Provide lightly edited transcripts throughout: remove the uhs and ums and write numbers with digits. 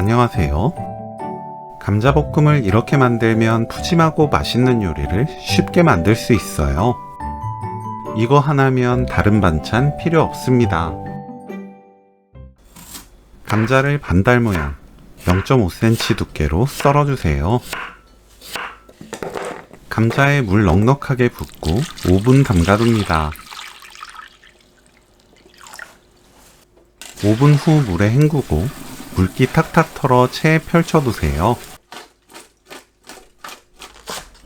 안녕하세요. 감자볶음을 이렇게 만들면 푸짐하고 맛있는 요리를 쉽게 만들 수 있어요. 이거 하나면 다른 반찬 필요 없습니다. 감자를 반달 모양 0.5cm 두께로 썰어주세요. 감자에 물 넉넉하게 붓고 5분 담가둡니다. 5분 후 물에 헹구고 물기 탁탁 털어 체에 펼쳐두세요.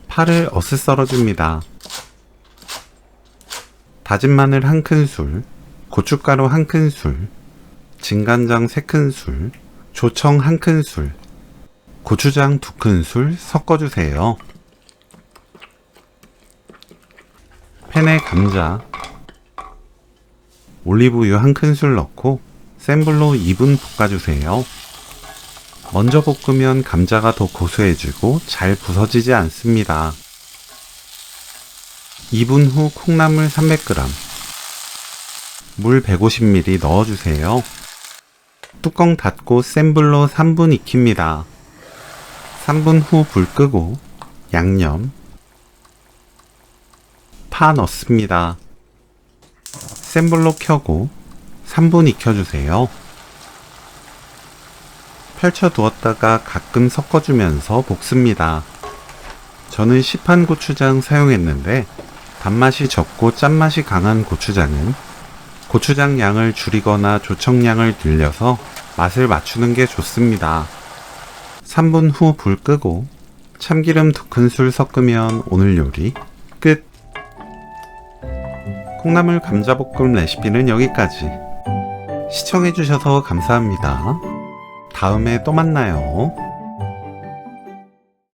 파를 어슷 썰어줍니다. 다진 마늘 1큰술, 고춧가루 1큰술, 진간장 3큰술, 조청 1큰술, 고추장 2큰술 섞어주세요. 팬에 감자, 올리브유 1큰술 넣고 센 불로 2분 볶아주세요. 먼저 볶으면 감자가 더 고소해지고 잘 부서지지 않습니다. 2분 후 콩나물 300g, 물 150ml 넣어주세요. 뚜껑 닫고 센 불로 3분 익힙니다. 3분 후 불 끄고 양념, 파 넣습니다. 센 불로 켜고 3분 익혀주세요. 펼쳐 두었다가 가끔 섞어주면서 볶습니다. 저는 시판 고추장 사용했는데 단맛이 적고 짠맛이 강한 고추장은 고추장 양을 줄이거나 조청량을 늘려서 맛을 맞추는 게 좋습니다. 3분 후 불 끄고 참기름 2큰술 섞으면 오늘 요리 끝! 콩나물 감자볶음 레시피는 여기까지. 시청해주셔서 감사합니다. 다음에 또 만나요.